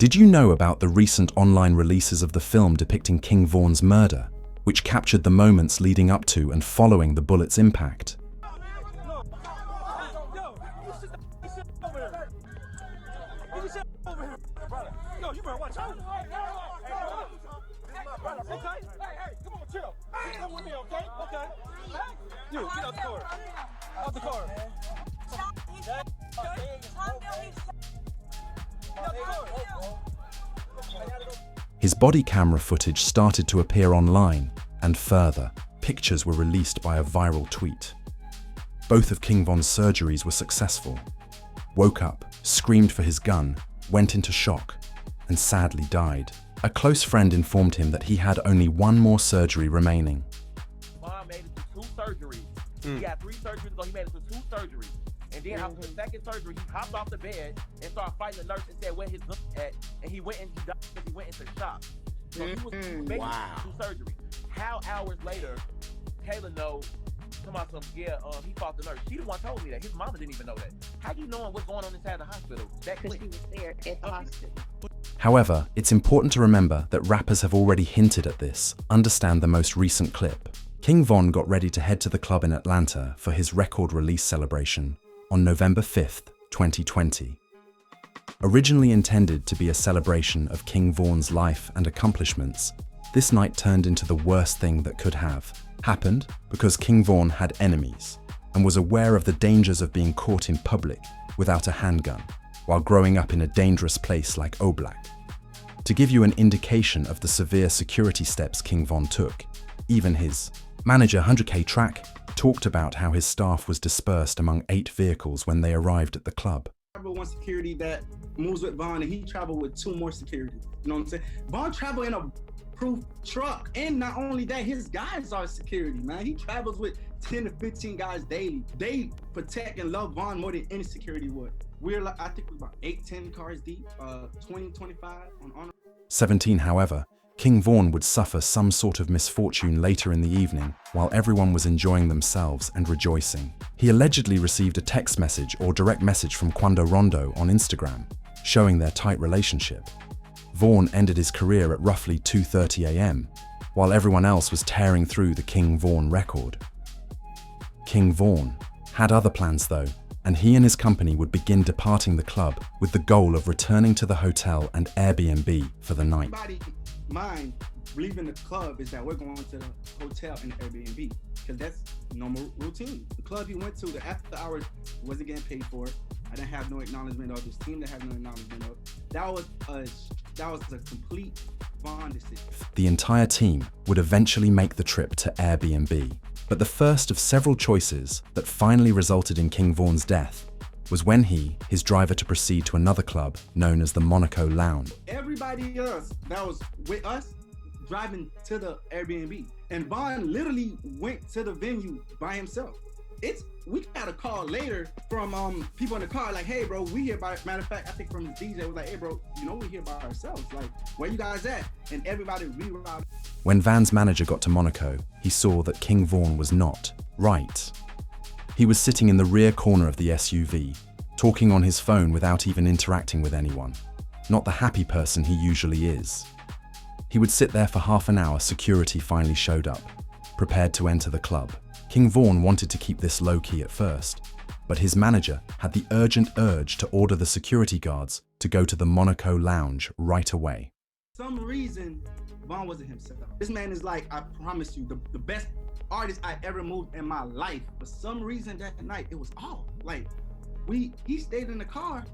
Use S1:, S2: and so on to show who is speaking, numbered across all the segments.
S1: Did you know about the recent online releases of the film depicting King Vaughn's murder, which captured the moments leading up to and following the bullet's impact? His body camera footage started to appear online, and further, pictures were released by a viral tweet. Both of King Vaughn's surgeries were successful. Woke up, screamed for his gun, went into shock, and sadly died. A close friend informed him that he had only one more surgery remaining.
S2: Mom made it to 2 surgeries. He had 3 surgeries, so he made it to 2 surgeries. And then after the second surgery, he hopped off the bed and started fighting the nurse and said where his gun at, and he went and he died because he went into shock. So he was making 2 surgeries. How hours later, Kayla knows, he fought the nurse. She the one told me that. His mama didn't even know that. How you knowing what's going on inside the hospital?
S3: Because she was there at the hospital.
S1: However, it's important to remember that rappers have already hinted at this. Understand the most recent clip. King Von got ready to head to the club in Atlanta for his record release celebration on November 5th, 2020. Originally intended to be a celebration of King Vaughn's life and accomplishments, this night turned into the worst thing that could have happened because King Vaughn had enemies and was aware of the dangers of being caught in public without a handgun while growing up in a dangerous place like Oblak. To give you an indication of the severe security steps King Von took, even his manager 100K Track talked about how his staff was dispersed among 8 vehicles when they arrived at the club.
S4: Travel one security that moves with Von, and he traveled with 2 more security. You know what I'm saying? Von traveled in a proof truck, and not only that, his guys are security, man. He travels with 10 to 15 guys daily. They protect and love Von more than any security would. We're like, I think we're about 8-10 cars deep, 20-25 on honor.
S1: 17, however, King Vaughn would suffer some sort of misfortune later in the evening while everyone was enjoying themselves and rejoicing. He allegedly received a text message or direct message from Quando Rondo on Instagram, showing their tight relationship. Vaughn ended his career at roughly 2:30 a.m., while everyone else was tearing through the King Vaughn record. King Vaughn had other plans though, and he and his company would begin departing the club with the goal of returning to the hotel and Airbnb for the night.
S4: Mind leaving the club is that we're going to the hotel and the Airbnb because that's normal routine. The club he went to, the after hours wasn't getting paid for. I didn't have no acknowledgement of this team. That had no acknowledgement of. That was a complete Vaughn decision.
S1: The entire team would eventually make the trip to Airbnb, but the first of several choices that finally resulted in King Vaughn's death was when his driver to proceed to another club known as the Monaco Lounge.
S4: Everybody else that was with us driving to the Airbnb, and Vaughn literally went to the venue by himself. We got a call later from people in the car like, hey bro, we here by, matter of fact, I think from the DJ was like, hey bro, you know we here by ourselves, like where you guys at? And everybody rerouted.
S1: When Van's manager got to Monaco, he saw that King Vaughn was not right. He was sitting in the rear corner of the SUV, talking on his phone without even interacting with anyone. Not the happy person he usually is. He would sit there for half an hour. Security finally showed up, prepared to enter the club. King Vaughn wanted to keep this low-key at first, but his manager had the urgent urge to order the security guards to go to the Monaco Lounge right away.
S4: For some reason, Vaughn wasn't himself. This man is like, I promise you, the best artist I ever moved in my life. For some reason that night, it was off. Like, he stayed in the car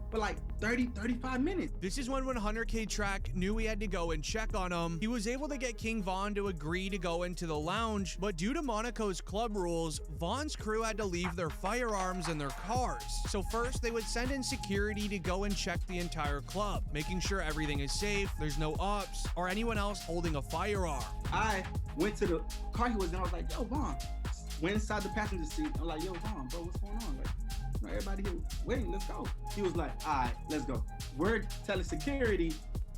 S4: for like 30-35 minutes.
S5: This is when 100K Track knew he had to go and check on him. He was able to get King Von to agree to go into the lounge, but due to Monaco's club rules, Von's crew had to leave their firearms in their cars. So first, they would send in security to go and check the entire club, making sure everything is safe, there's no ops, or anyone else holding a firearm.
S4: I went to the car he was in, I was like, yo, Von. Went inside the passenger seat, I'm like, yo, Von, bro, what's going on? Like, everybody here waiting, let's go. He was like, all right, let's go. We're telling security,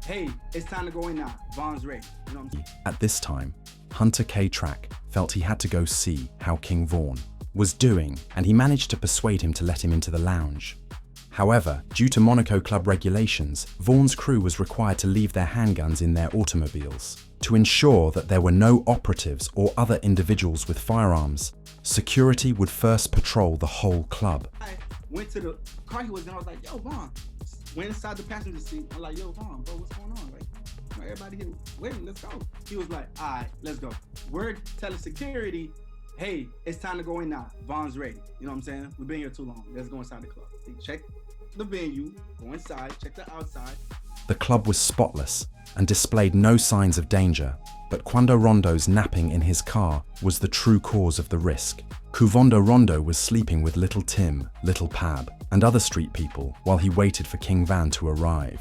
S4: hey, it's time to go in now. Von's ready. You know what I'm saying?
S1: At this time, Hunter K. Track felt he had to go see how King Vaughn was doing, and he managed to persuade him to let him into the lounge. However, due to Monaco Club regulations, Vaughn's crew was required to leave their handguns in their automobiles. To ensure that there were no operatives or other individuals with firearms, security would first patrol the whole club.
S4: I went to the car he was in. I was like, yo, Vaughn. Went inside the passenger seat. I'm like, yo, Vaughn, bro, what's going on? Like, everybody here waiting, let's go. He was like, all right, let's go. We're telling security, hey, it's time to go in now. Vaughn's ready. You know what I'm saying? We've been here too long. Let's go inside the club. They check the venue, go inside, check the outside.
S1: The club was spotless and displayed no signs of danger, but Quando Rondo's napping in his car was the true cause of the risk. Quando Rondo was sleeping with Little Tim, Little Pab, and other street people while he waited for King Van to arrive.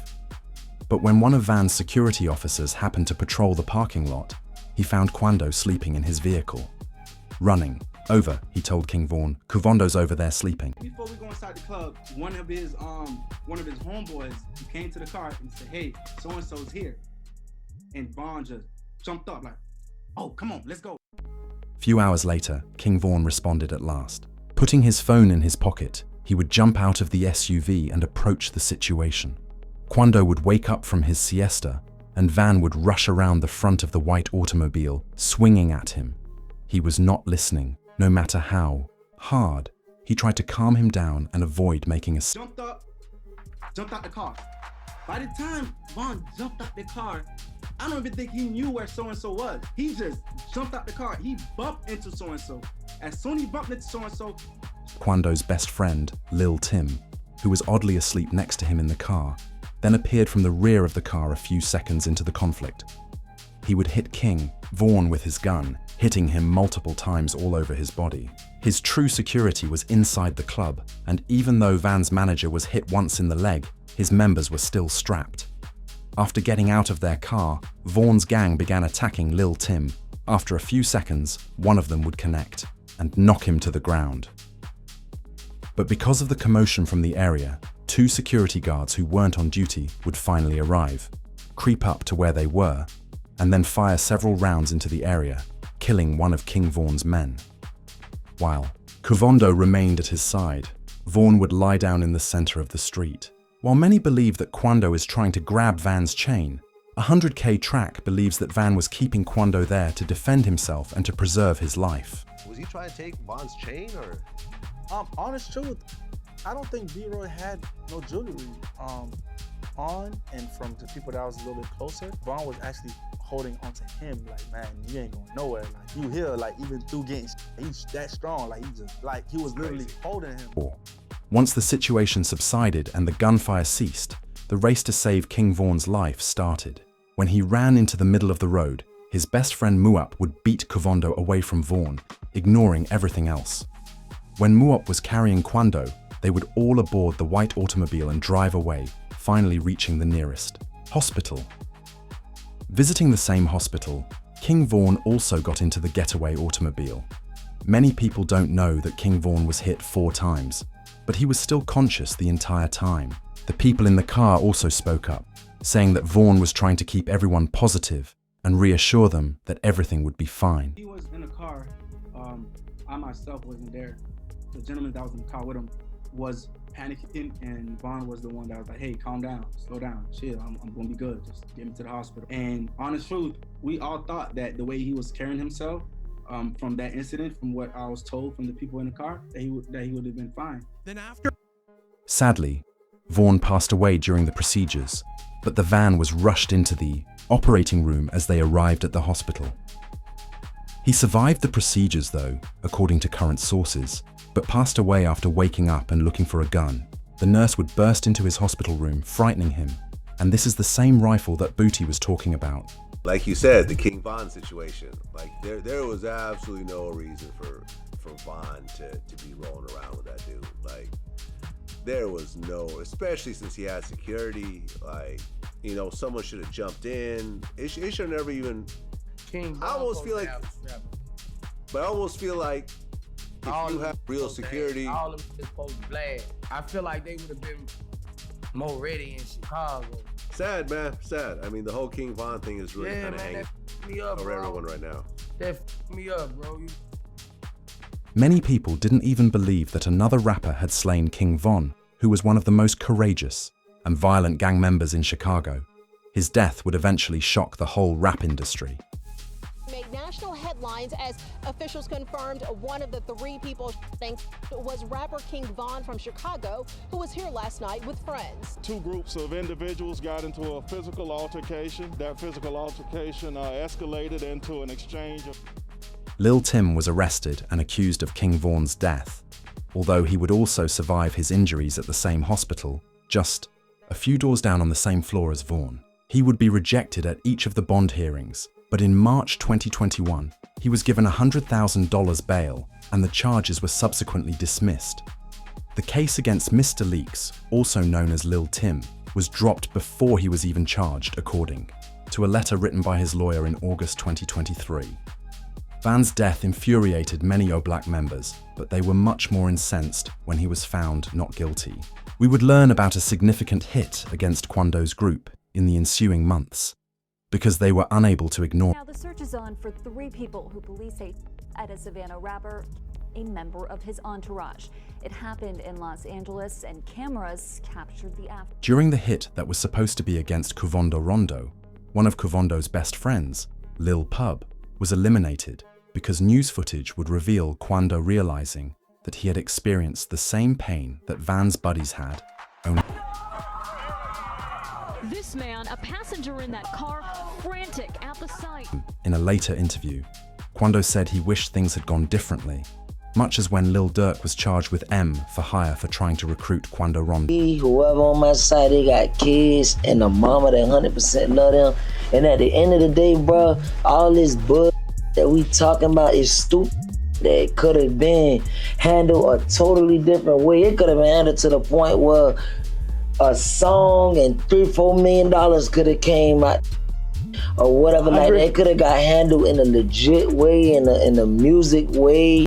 S1: But when one of Van's security officers happened to patrol the parking lot, he found Quando sleeping in his vehicle. Running. Over, he told King Vaughn. Quando's over there sleeping.
S4: Before we go inside the club, one of his homeboys, he came to the car and said, hey, so-and-so's here. And Vaughn just jumped up like, oh, come on, let's go.
S1: Few hours later, King Vaughn responded at last. Putting his phone in his pocket, he would jump out of the SUV and approach the situation. Quando would wake up from his siesta, and Van would rush around the front of the white automobile, swinging at him. He was not listening, no matter how hard he tried to calm him down and avoid making a
S4: jumped out the car. By the time Vaughn jumped out the car, I don't even think he knew where so-and-so was. He just jumped out the car. He bumped into so-and-so. As soon as he bumped into so-and-so,
S1: Quando's best friend, Lil Tim, who was oddly asleep next to him in the car, then appeared from the rear of the car a few seconds into the conflict. He would hit King Vaughn with his gun, hitting him multiple times all over his body. His true security was inside the club, and even though Van's manager was hit once in the leg, his members were still strapped. After getting out of their car, Vaughn's gang began attacking Lil Tim. After a few seconds, one of them would connect and knock him to the ground. But because of the commotion from the area, 2 security guards who weren't on duty would finally arrive, creep up to where they were, and then fire several rounds into the area, killing one of King Vaughn's men. While Quando remained at his side, Vaughn would lie down in the center of the street. While many believe that Quando is trying to grab Van's chain, 100K Track believes that Van was keeping Quando there to defend himself and to preserve his life.
S6: Was he trying to take Vaughn's chain or?
S7: Honest truth, I don't think D-Roy had no jewelry on, and from the people that was a little bit closer, Vaughn was actually holding onto him like, man, you ain't going nowhere. Like, you here, like, even through getting, he's that strong. Like, he was literally holding him.
S1: Once the situation subsided and the gunfire ceased, the race to save King Vaughn's life started. When he ran into the middle of the road, his best friend Muap would beat Quando away from Vaughn, ignoring everything else. When Muap was carrying Quando, they would all aboard the white automobile and drive away, finally reaching the nearest hospital. Visiting the same hospital, King Vaughn also got into the getaway automobile. Many people don't know that King Vaughn was hit 4 times, but he was still conscious the entire time. The people in the car also spoke up, saying that Vaughn was trying to keep everyone positive and reassure them that everything would be fine.
S4: he was in the car. I myself wasn't there. The gentleman that was in the car with him was panicking, and Vaughn was the one that was like, hey, calm down, slow down, chill, I'm gonna be good, just get me to the hospital. And honest truth, we all thought that the way he was carrying himself from that incident, from what I was told from the people in the car, that he would have been fine.
S5: Then after
S1: Sadly, Vaughn passed away during the procedures, but the van was rushed into the operating room as they arrived at the hospital. He survived the procedures though, according to current sources, but passed away after waking up and looking for a gun. The nurse would burst into his hospital room, frightening him, and this is the same rifle that Booty was talking about.
S6: Like you said, the King Von situation. Like there was absolutely no reason for Von to be rolling around with that dude. Like there was no, especially since he had security. Like, you know, someone should have jumped in. It should never even.
S2: King
S6: I almost feel like, but I almost feel like if you have real security,
S2: all of them is supposed to blast. I feel like they would have been more ready in Chicago.
S6: sad, man, sad. I mean, the whole King Von thing is really kind of hanging
S2: Me up,
S6: over
S2: bro.
S6: everyone right now.
S2: That me up, bro.
S1: Many people didn't even believe that another rapper had slain King Von, who was one of the most courageous and violent gang members in Chicago. His death would eventually shock the whole rap industry.
S8: Made national headlines as officials confirmed one of the 3 people was rapper King Von from Chicago, who was here last night with friends.
S9: 2 groups of individuals got into a physical altercation. That physical altercation escalated into an exchange of...
S1: Lil Tim was arrested and accused of King Von's death, although he would also survive his injuries at the same hospital, just a few doors down on the same floor as Vaughn. He would be rejected at each of the bond hearings, but in March 2021, he was given $100,000 bail and the charges were subsequently dismissed. The case against Mr. Leaks, also known as Lil Tim, was dropped before he was even charged, according to a letter written by his lawyer in August 2023. Van's death infuriated many O-Black members, but they were much more incensed when he was found not guilty. We would learn about a significant hit against Quando's group in the ensuing months, because they were unable to ignore.
S10: Now the search is on for 3 people who police say at a Savannah rapper, a member of his entourage. It happened in Los Angeles and cameras captured the after.
S1: During the hit that was supposed to be against Quando Rondo, one of Quando's best friends, Lil Pub, was eliminated because news footage would reveal Quando realizing that he had experienced the same pain that Van's buddies had, only.
S11: This man, a passenger in that car, frantic at the sight.
S1: In a later interview, Quando said he wished things had gone differently, much as when Lil Durk was charged with M for hire for trying to recruit Quando Rondo.
S12: Whoever on my side, they got kids and a mama that 100% love them. And at the end of the day, bro, all this bull that we talking about is stupid. That could have been handled a totally different way. It could have been handled to the point where a song and $3-4 million could have came out or whatever. Like that could have got handled in a legit way, in a music way.